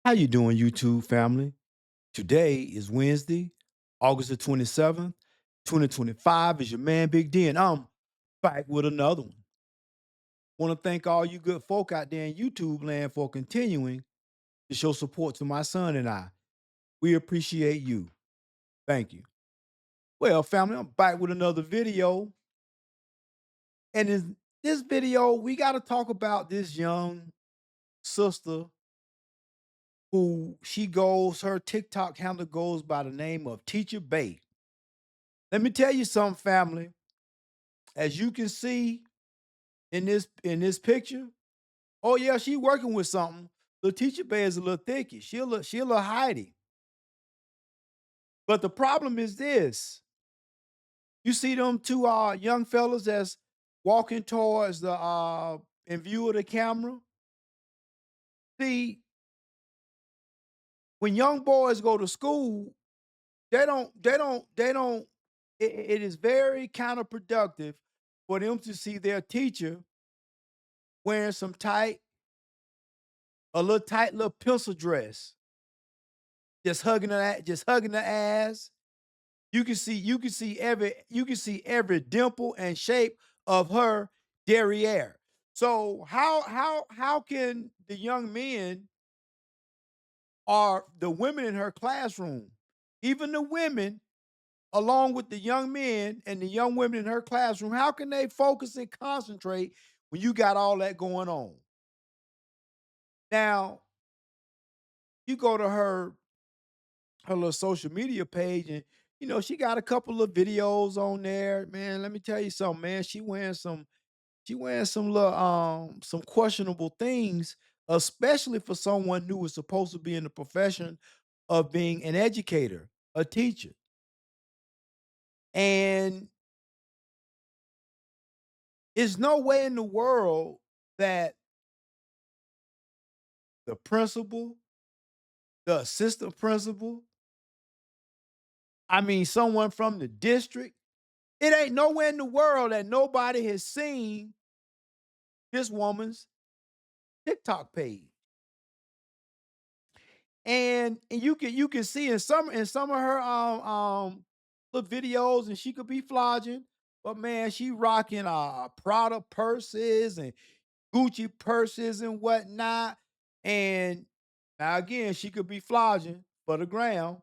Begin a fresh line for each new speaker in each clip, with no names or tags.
How you doing, YouTube family? Today is Wednesday, August the 27th, 2025. Is your man Big D, and I'm back with another one. Want to thank all you good folk out there in YouTube land for continuing to show support to my son and I. We appreciate you. Thank you. Well, family, I'm back with another video. And in this video, we got to talk about this young sister who her TikTok handle goes by the name of Teacher Bay. Let me tell you something, family. As you can see in this picture, oh yeah, she working with something. The Teacher Bay is a little thicky. She a little hidey. But the problem is this: you see them two young fellas that's walking towards the in view of the camera. See, when young boys go to school, they don't. It is very counterproductive for them to see their teacher wearing a little tight little pencil dress, just hugging her ass. You can see every dimple and shape of her derriere. So how can the young men or the women in her classroom, even the women, along with the young men and the young women in her classroom, how can they focus and concentrate when you got all that going on? Now, you go to her little social media page and she got a couple of videos on there. Man, let me tell you something, man. She wearing some little some questionable things, especially for someone who is supposed to be in the profession of being an educator, a teacher. And there's no way in the world that the principal, the assistant principal, I mean someone from the district, it ain't nowhere in the world that nobody has seen this woman's TikTok page. And you can see in some of her little videos, and she could be flogging, but man, she rocking Prada purses and Gucci purses and whatnot. And now again, she could be flogging for the ground,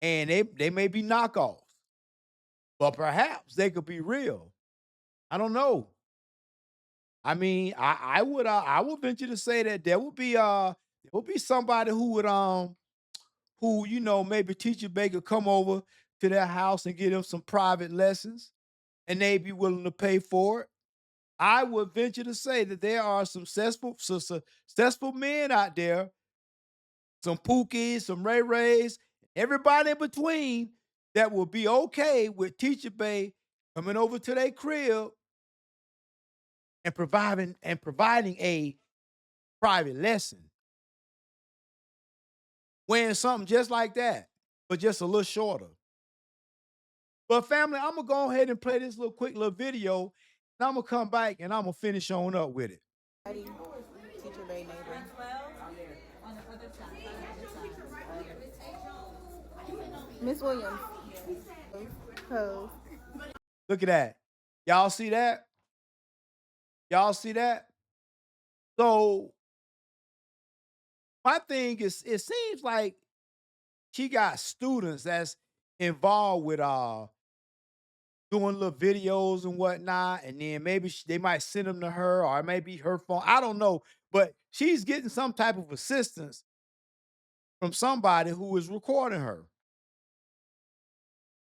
and they may be knockoffs, but perhaps they could be real. I don't know. I mean, I would venture to say that there would be somebody who, maybe Teacher Baker come over to their house and get them some private lessons, and they'd be willing to pay for it. I would venture to say that there are some successful men out there, some Pookies, some Ray Rays, everybody in between, that will be okay with Teacher Bay coming over to their crib and providing a private lesson, wearing something just like that, but just a little shorter. But family, I'm gonna go ahead and play this little quick little video, and I'm gonna come back and I'm gonna finish on up with it.
Buddy, Teacher Bay neighbor. Miss Williams. Pose.
Look at that. Y'all see that? Y'all see that? So my thing is, it seems like she got students that's involved with doing little videos and whatnot, and then maybe they might send them to her, or it may be her phone. I don't know, but she's getting some type of assistance from somebody who is recording her.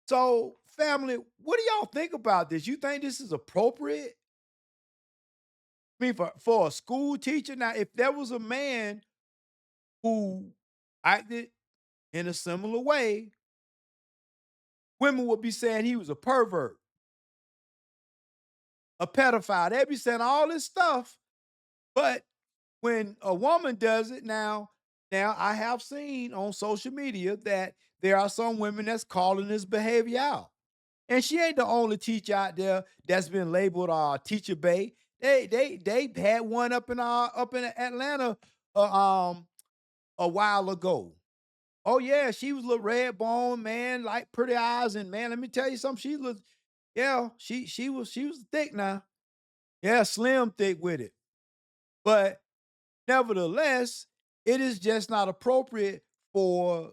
So, family, what do y'all think about this? You think this is appropriate? I mean, for a school teacher. Now, if there was a man who acted in a similar way, women would be saying he was a pervert, a pedophile. They'd be saying all this stuff. But when a woman does it now I have seen on social media that there are some women that's calling this behavior out. And she ain't the only teacher out there that's been labeled Teacher Bay. They had one up in Atlanta, uh, um a while ago. Oh yeah, she was a little red bone, man, like pretty eyes, and man, let me tell you something. She was, yeah, she was thick now. Yeah, slim thick with it. But nevertheless, it is just not appropriate for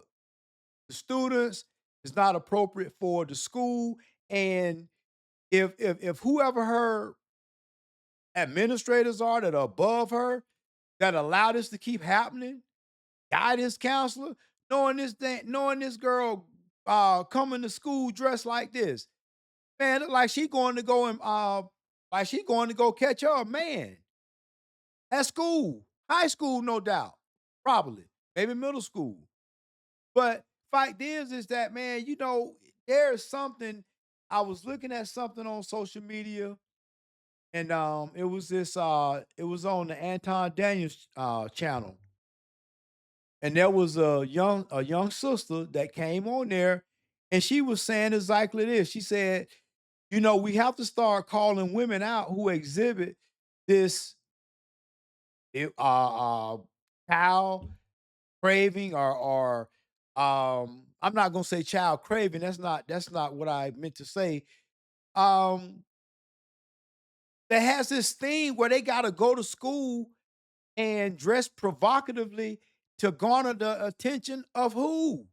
the students. It's not appropriate for the school. And if whoever her administrators are that are above her that allow this to keep happening, guidance counselor, knowing this girl coming to school dressed like this, man, look like she going to go and like she going to go catch her a man at school, high school, no doubt, probably, maybe middle school. But fact is that man, there's something. I was looking at something on social media, and it was on the Anton Daniels channel, and there was a young sister that came on there, and she was saying exactly this. She said, we have to start calling women out who exhibit this child craving, or I'm not gonna say child craving. That's not what I meant to say. Um, that has this thing where they gotta go to school and dress provocatively to garner the attention of who?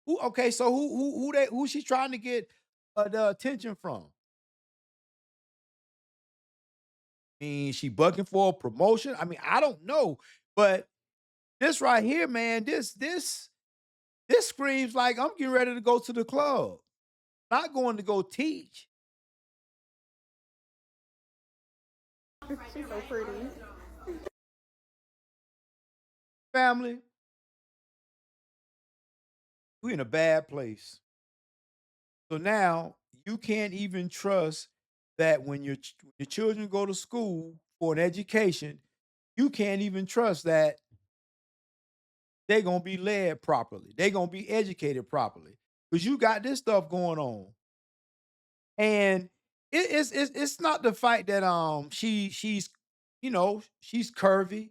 Who? Okay, so who she trying to get the attention from? I mean, she bucking for a promotion. I mean, I don't know, but this right here, man, this screams like I'm getting ready to go to the club, not going to go teach.
She's so pretty.
Family, we in a bad place. So now you can't even trust that when your children go to school for an education, you can't even trust that they're gonna be led properly. They're gonna be educated properly because you got this stuff going on, and it's not the fact that she's curvy.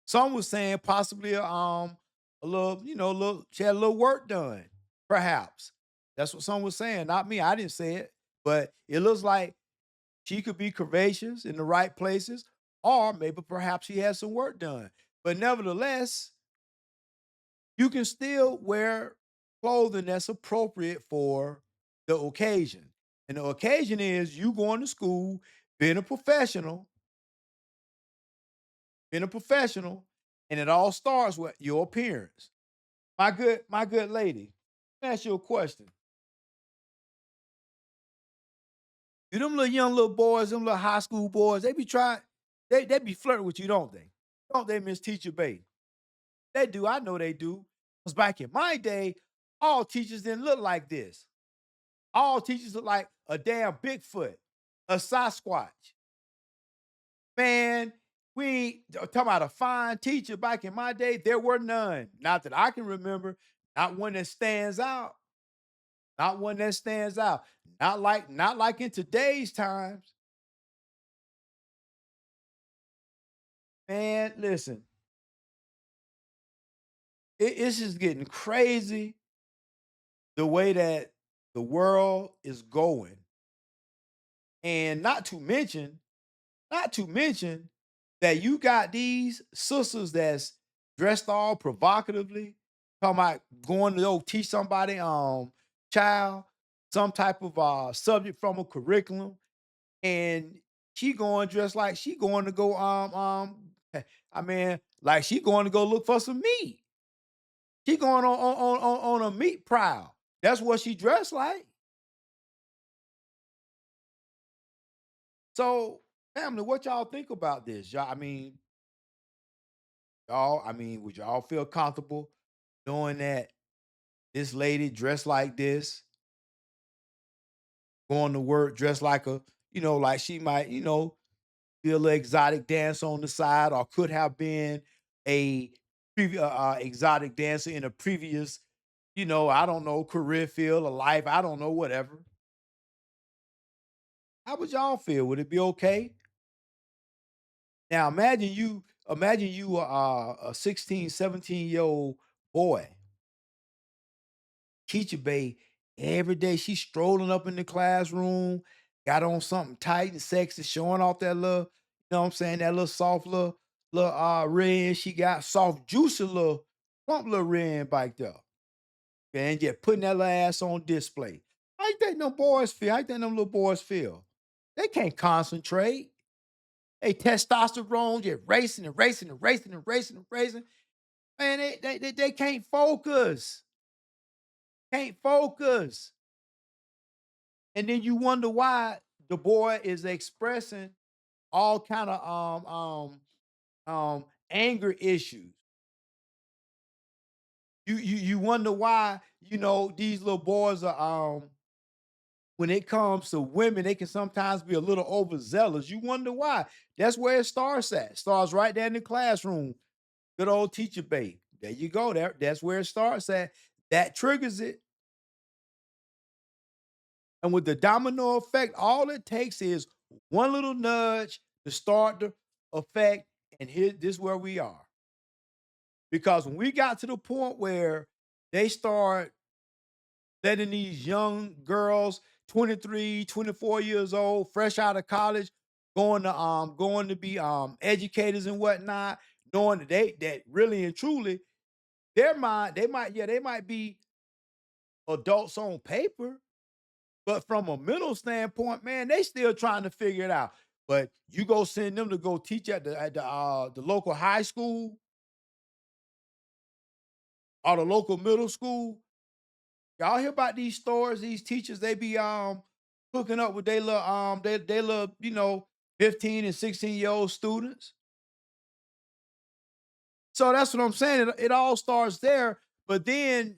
Some was saying possibly a little, she had a little work done, perhaps. That's what some was saying, not me. I didn't say it, but it looks like she could be curvaceous in the right places, or maybe perhaps she has some work done. But nevertheless, you can still wear clothing that's appropriate for the occasion. And the occasion is you going to school, being a professional, being a professional, and it all starts with your appearance. My good lady, let me ask you a question. You them little young little boys, them little high school boys, they be trying, they be flirting with you, don't they? Don't they, Miss Teacher Bay? They do. I know they do. Because back in my day, all teachers didn't look like this. All teachers look like a damn Bigfoot, a Sasquatch. Man, we talking about a fine teacher back in my day. There were none. Not that I can remember. Not one that stands out. Not one that stands out. Not like in today's times. Man, listen, it's just getting crazy the way that the world is going. And not to mention that you got these sisters that's dressed all provocatively, talking about going to go teach somebody child some type of subject from a curriculum, and she going dressed like she going to go I mean, like she going to go look for some meat. She going on a meat prowl. That's what she dressed like. So, family, what y'all think about this? Y'all, would y'all feel comfortable knowing that this lady dressed like this, going to work dressed like like she might, be a little exotic dance on the side, or could have been a exotic dancer in a previous, I don't know, career field or life. I don't know, whatever. How would y'all feel? Would it be okay? Now imagine you imagine you are a 16, 17-year-old boy, teacher babe, every day she's strolling up in the classroom, got on something tight and sexy, showing off that little, you know what I'm saying, that little soft little red she got, soft, juicy little, plump little red bike there. And just putting that little ass on display. How you think them boys feel? How you think them little boys feel? They can't concentrate. They testosterone just racing and racing and racing and racing and racing. Man, they can't focus. Can't focus. And then you wonder why the boy is expressing all kind of anger issues. You wonder why, these little boys are when it comes to women, they can sometimes be a little overzealous. You wonder why. That's where it starts at. Starts right there in the classroom. Good old teacher babe. There you go. That's where it starts at. That triggers it. And with the domino effect, all it takes is one little nudge to start the effect. And here, this is where we are. Because when we got to the point where they start letting these young girls, 23, 24 years old, fresh out of college, going to be educators and whatnot, knowing that that really and truly their mind, they might be adults on paper, but from a mental standpoint, man, they still trying to figure it out. But you go send them to go teach at the local high school or the local middle school. Y'all hear about these stores, these teachers, they be hooking up with they little, 15 and 16-year-old students. So that's what I'm saying. It all starts there, but then,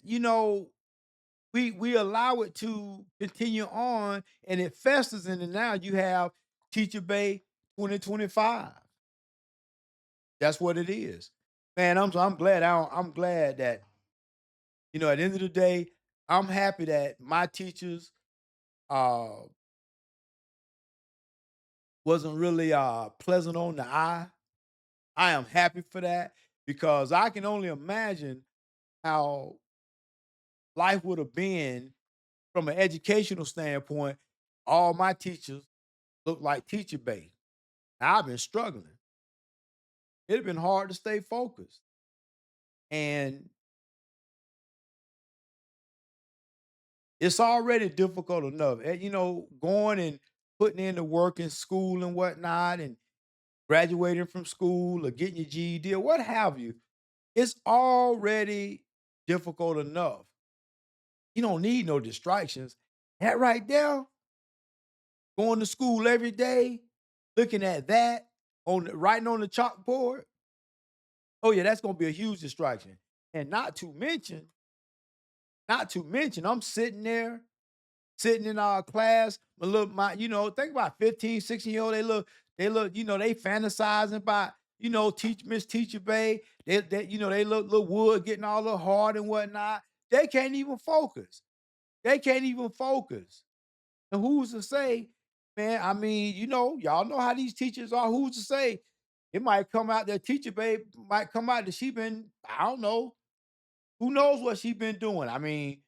we allow it to continue on and it festers and then now you have Teacher Bay 2025. That's what it is. Man, I'm glad I'm glad that, at the end of the day, I'm happy that my teachers uh wasn't really pleasant on the eye. I am happy for that because I can only imagine how life would have been from an educational standpoint. All my teachers look like Teacher Bay. I've been struggling. It'd been hard to stay focused. And it's already difficult enough. Going and putting in the work in school and whatnot and graduating from school or getting your GED or what have you. It's already difficult enough. You don't need no distractions. That right there, going to school every day, looking at that writing on the chalkboard. Oh yeah, that's gonna be a huge distraction. And not to mention, I'm sitting there, sitting in our class, think about 15, 16-year old, they look, they fantasizing about, teach Miss Teacher Bay. They look wood getting all the hard and whatnot. They can't even focus. They can't even focus. And who's to say, man? I mean, y'all know how these teachers are. Who's to say it might come out that Teacher Babe might come out that she been, I don't know. Who knows what she been doing? I mean,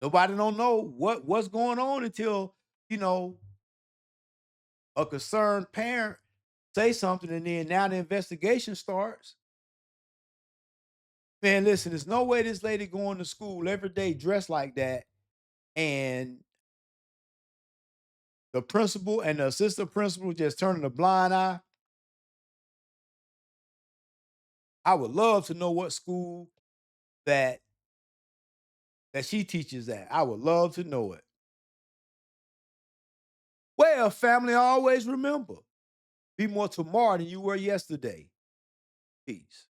nobody don't know what's going on until, you know, a concerned parent say something and then now the investigation starts. Man, listen, there's no way this lady going to school every day dressed like that and the principal and the assistant principal just turning a blind eye. I would love to know what school that she teaches at. I would love to know it. Well, family, always remember, be more tomorrow than you were yesterday. Peace.